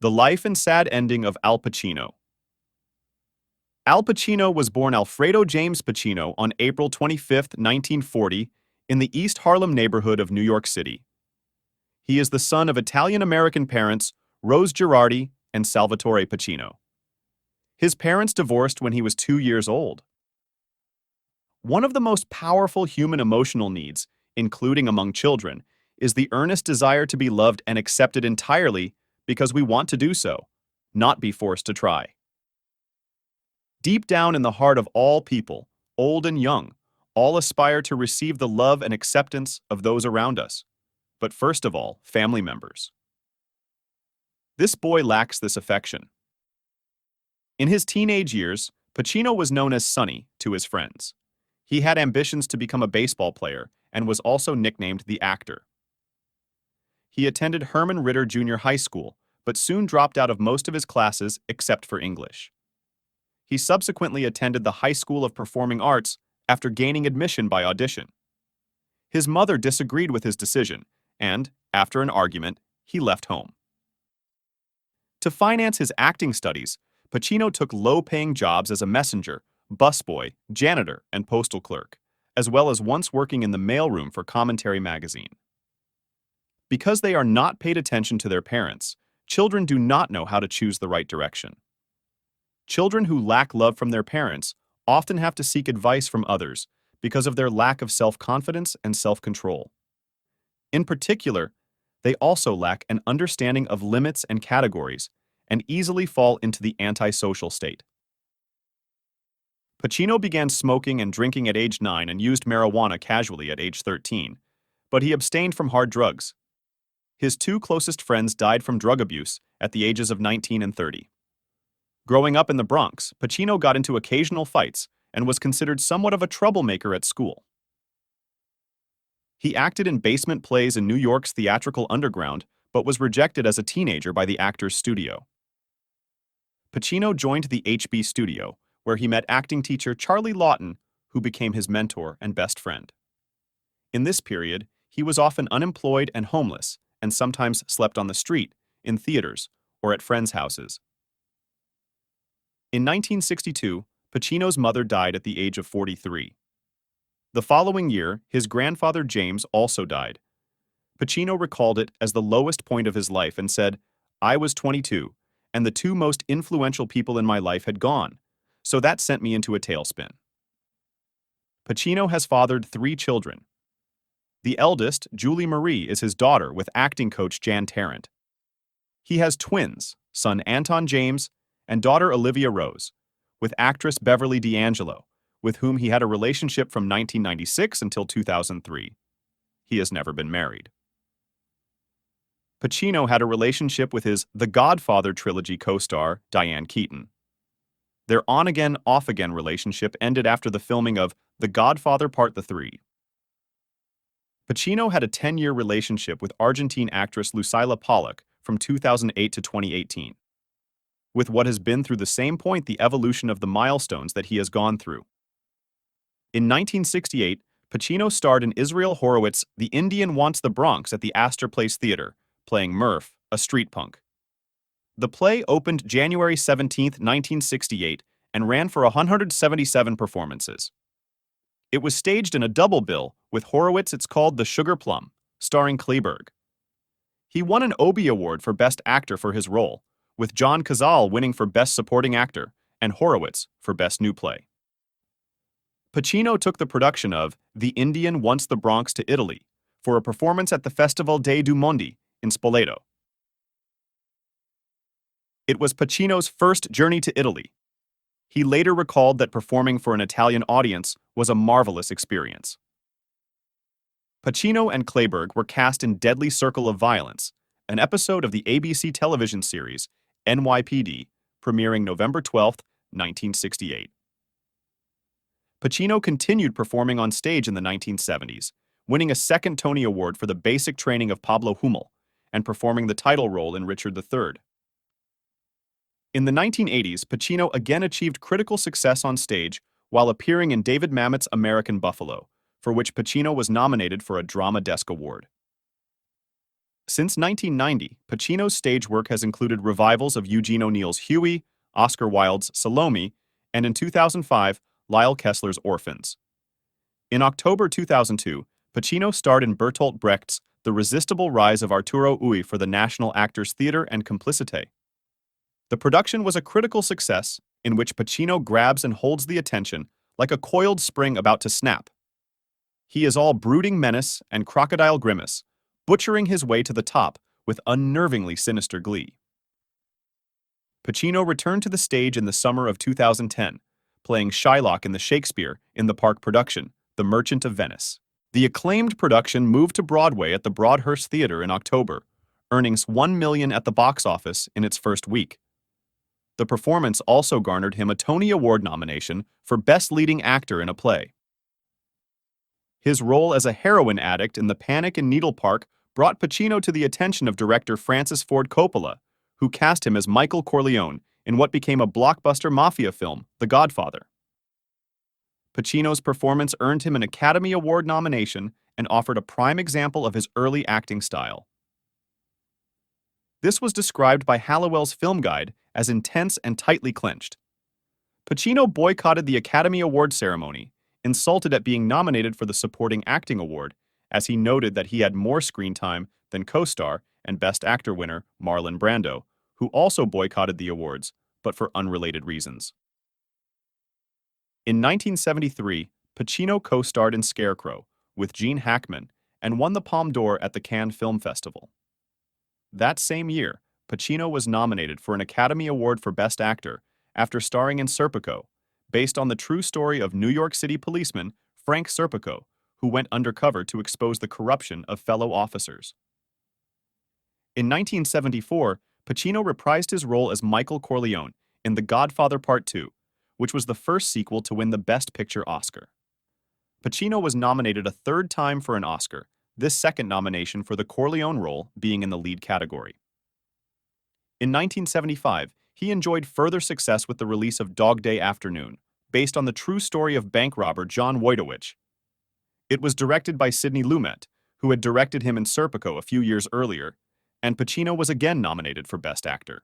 The life and sad ending of Al Pacino. Al Pacino was born Alfredo James Pacino on April 25, 1940, in the East Harlem neighborhood of New York City. He is the son of Italian-American parents Rose Girardi and Salvatore Pacino. His parents divorced when he was 2 years old. One of the most powerful human emotional needs, including among children, is the earnest desire to be loved and accepted entirely because we want to do so, not be forced to try. Deep down in the heart of all people, old and young, all aspire to receive the love and acceptance of those around us, but first of all, family members. This boy lacks this affection. In his teenage years, Pacino was known as Sonny to his friends. He had ambitions to become a baseball player and was also nicknamed the Actor. He attended Herman Ritter Junior High School, but soon dropped out of most of his classes except for English. He subsequently attended the High School of Performing Arts after gaining admission by audition. His mother disagreed with his decision, and, after an argument, he left home. To finance his acting studies, Pacino took low-paying jobs as a messenger, busboy, janitor, and postal clerk, as well as once working in the mailroom for Commentary magazine. Because they are not paid attention to their parents, children do not know how to choose the right direction. Children who lack love from their parents often have to seek advice from others because of their lack of self-confidence and self-control. In particular, they also lack an understanding of limits and categories and easily fall into the antisocial state. Pacino began smoking and drinking at age 9 and used marijuana casually at age 13, but he abstained from hard drugs. His two closest friends died from drug abuse at the ages of 19 and 30. Growing up in the Bronx, Pacino got into occasional fights and was considered somewhat of a troublemaker at school. He acted in basement plays in New York's theatrical underground, but was rejected as a teenager by the Actors Studio. Pacino joined the HB Studio, where he met acting teacher Charlie Lawton, who became his mentor and best friend. In this period, he was often unemployed and homeless, and sometimes slept on the street, in theaters, or at friends' houses. In 1962, Pacino's mother died at the age of 43. The following year, his grandfather James also died. Pacino recalled it as the lowest point of his life and said, "I was 22, and the two most influential people in my life had gone, so that sent me into a tailspin." Pacino has fathered 3 children. The eldest, Julie Marie, is his daughter with acting coach Jan Tarrant. He has twins, son Anton James and daughter Olivia Rose, with actress Beverly D'Angelo, with whom he had a relationship from 1996 until 2003. He has never been married. Pacino had a relationship with his The Godfather trilogy co-star, Diane Keaton. Their on-again, off-again relationship ended after the filming of The Godfather Part 3. Pacino had a 10-year relationship with Argentine actress Lucila Pollak from 2008 to 2018, with what has been through the same point the evolution of the milestones that he has gone through. In 1968, Pacino starred in Israel Horowitz's The Indian Wants the Bronx at the Astor Place Theater, playing Murph, a street punk. The play opened January 17, 1968, and ran for 177 performances. It was staged in a double bill with Horowitz. It's called The Sugar Plum, starring Kleberg. He won an Obie Award for Best Actor for his role, with John Cazale winning for Best Supporting Actor and Horowitz for Best New Play. Pacino took the production of The Indian Wants the Bronx to Italy for a performance at the Festival dei Due Mondi in Spoleto. It was Pacino's first journey to Italy. He later recalled that performing for an Italian audience was a marvelous experience. Pacino and Kleberg were cast in Deadly Circle of Violence, an episode of the ABC television series NYPD, premiering November 12, 1968. Pacino continued performing on stage in the 1970s, winning a second Tony Award for the basic training of Pablo Hummel and performing the title role in Richard III. In the 1980s, Pacino again achieved critical success on stage while appearing in David Mamet's American Buffalo, for which Pacino was nominated for a Drama Desk Award. Since 1990, Pacino's stage work has included revivals of Eugene O'Neill's Huey, Oscar Wilde's Salome, and in 2005, Lyle Kessler's Orphans. In October 2002, Pacino starred in Bertolt Brecht's The Resistible Rise of Arturo Ui for the National Actors Theatre and Complicité. The production was a critical success in which Pacino grabs and holds the attention like a coiled spring about to snap. He is all brooding menace and crocodile grimace, butchering his way to the top with unnervingly sinister glee. Pacino returned to the stage in the summer of 2010, playing Shylock in the Shakespeare in the Park production, The Merchant of Venice. The acclaimed production moved to Broadway at the Broadhurst Theatre in October, earning $1 million at the box office in its first week. The performance also garnered him a Tony Award nomination for Best Leading Actor in a Play. His role as a heroin addict in The Panic in Needle Park brought Pacino to the attention of director Francis Ford Coppola, who cast him as Michael Corleone in what became a blockbuster mafia film, The Godfather. Pacino's performance earned him an Academy Award nomination and offered a prime example of his early acting style. This was described by Hallowell's Film Guide as intense and tightly clenched. Pacino boycotted the Academy Award ceremony, insulted at being nominated for the Supporting Acting Award, as he noted that he had more screen time than co-star and Best Actor winner Marlon Brando, who also boycotted the awards, but for unrelated reasons. In 1973, Pacino co-starred in Scarecrow with Gene Hackman and won the Palme d'Or at the Cannes Film Festival. That same year, Pacino was nominated for an Academy Award for Best Actor after starring in Serpico, based on the true story of New York City policeman Frank Serpico, who went undercover to expose the corruption of fellow officers. In 1974, Pacino reprised his role as Michael Corleone in The Godfather Part II, which was the first sequel to win the Best Picture Oscar. Pacino was nominated a third time for an Oscar, this second nomination for the Corleone role being in the lead category. In 1975, he enjoyed further success with the release of Dog Day Afternoon, based on the true story of bank robber John Wojtowicz. It was directed by Sidney Lumet, who had directed him in Serpico a few years earlier, and Pacino was again nominated for Best Actor.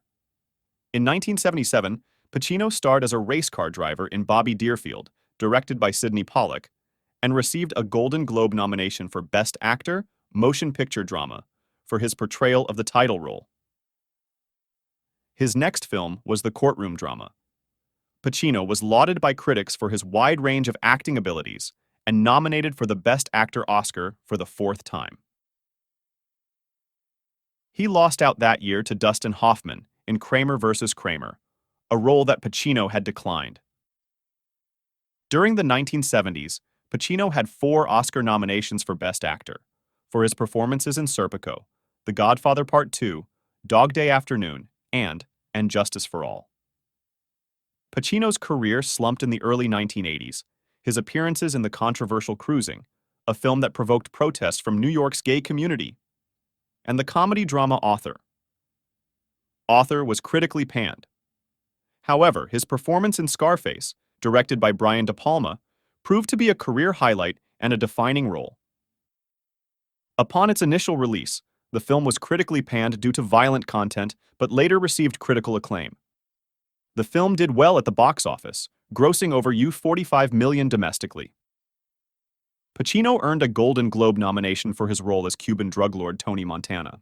In 1977, Pacino starred as a race car driver in Bobby Deerfield, directed by Sidney Pollack, and received a Golden Globe nomination for Best Actor, Motion Picture Drama, for his portrayal of the title role. His next film was the courtroom drama. Pacino was lauded by critics for his wide range of acting abilities and nominated for the Best Actor Oscar for the fourth time. He lost out that year to Dustin Hoffman in Kramer vs. Kramer, a role that Pacino had declined. During the 1970s, Pacino had 4 Oscar nominations for Best Actor, for his performances in Serpico, The Godfather Part II, Dog Day Afternoon, and Justice for All. Pacino's career slumped in the early 1980s, his appearances in the controversial Cruising, a film that provoked protests from New York's gay community, and the comedy drama Author. Author was critically panned. However, his performance in Scarface, directed by Brian De Palma, proved to be a career highlight and a defining role. Upon its initial release, the film was critically panned due to violent content, but later received critical acclaim. The film did well at the box office, grossing over $45 million domestically. Pacino earned a Golden Globe nomination for his role as Cuban drug lord Tony Montana.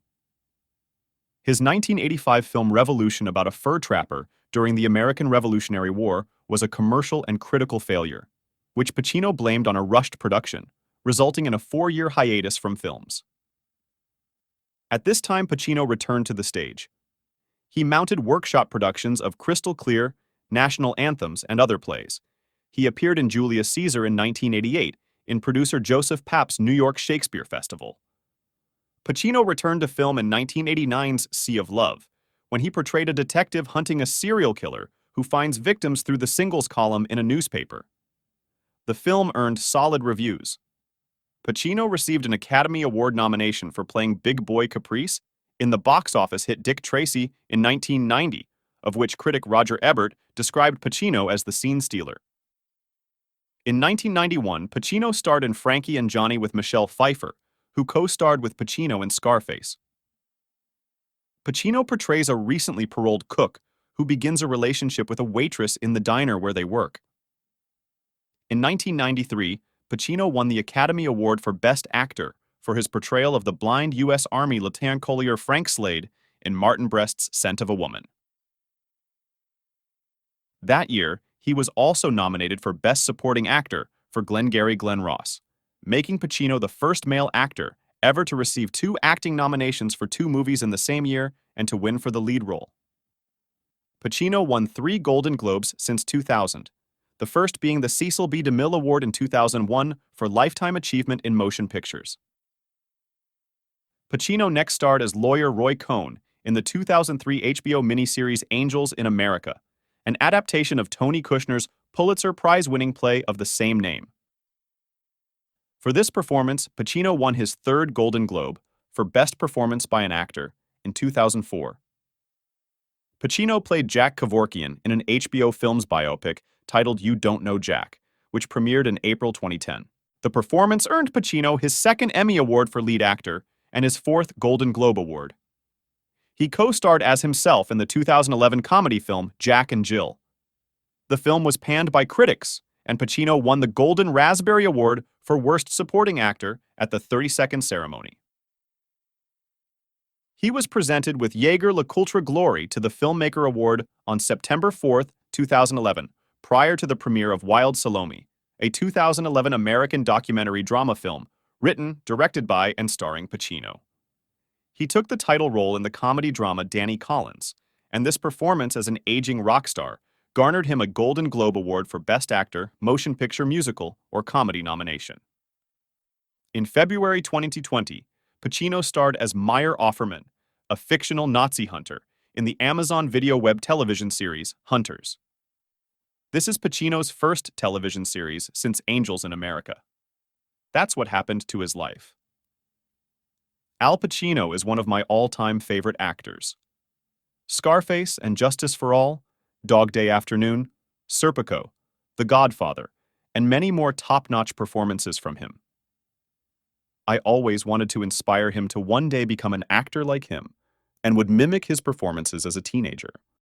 His 1985 film Revolution, about a fur trapper during the American Revolutionary War, was a commercial and critical failure, which Pacino blamed on a rushed production, resulting in a 4-year hiatus from films. At this time, Pacino returned to the stage. He mounted workshop productions of Crystal Clear, National Anthems, and other plays. He appeared in Julius Caesar in 1988 in producer Joseph Papp's New York Shakespeare Festival. Pacino returned to film in 1989's Sea of Love, when he portrayed a detective hunting a serial killer who finds victims through the singles column in a newspaper. The film earned solid reviews. Pacino received an Academy Award nomination for playing Big Boy Caprice in the box office hit Dick Tracy in 1990, of which critic Roger Ebert described Pacino as the scene stealer. In 1991, Pacino starred in Frankie and Johnny with Michelle Pfeiffer, who co-starred with Pacino in Scarface. Pacino portrays a recently paroled cook who begins a relationship with a waitress in the diner where they work. In 1993, Pacino won the Academy Award for Best Actor for his portrayal of the blind U.S. Army Lieutenant Colonel Frank Slade in Martin Brest's Scent of a Woman. That year, he was also nominated for Best Supporting Actor for Glengarry Glen Ross, making Pacino the first male actor ever to receive 2 acting nominations for 2 movies in the same year and to win for the lead role. Pacino won 3 Golden Globes since 2000, the first being the Cecil B. DeMille Award in 2001 for Lifetime Achievement in Motion Pictures. Pacino next starred as lawyer Roy Cohn in the 2003 HBO miniseries Angels in America, an adaptation of Tony Kushner's Pulitzer Prize-winning play of the same name. For this performance, Pacino won his 3rd Golden Globe for Best Performance by an Actor in 2004. Pacino played Jack Kevorkian in an HBO Films biopic titled You Don't Know Jack, which premiered in April 2010. The performance earned Pacino his 2nd Emmy Award for Lead Actor and his 4th Golden Globe Award. He co-starred as himself in the 2011 comedy film Jack and Jill. The film was panned by critics, and Pacino won the Golden Raspberry Award for Worst Supporting Actor at the 32nd ceremony. He was presented with Jaeger LeCoultre Glory to the Filmmaker Award on September 4, 2011, prior to the premiere of Wild Salome, a 2011 American documentary drama film written, directed by, and starring Pacino. He took the title role in the comedy drama Danny Collins, and this performance as an aging rock star garnered him a Golden Globe Award for Best Actor, Motion Picture Musical, or Comedy nomination. In February 2020, Pacino starred as Meyer Offerman, a fictional Nazi hunter, in the Amazon Video web television series Hunters. This is Pacino's first television series since Angels in America. That's what happened to his life. Al Pacino is one of my all-time favorite actors. Scarface and Justice for All, Dog Day Afternoon, Serpico, The Godfather, and many more top-notch performances from him. I always wanted to inspire him to one day become an actor like him, and would mimic his performances as a teenager.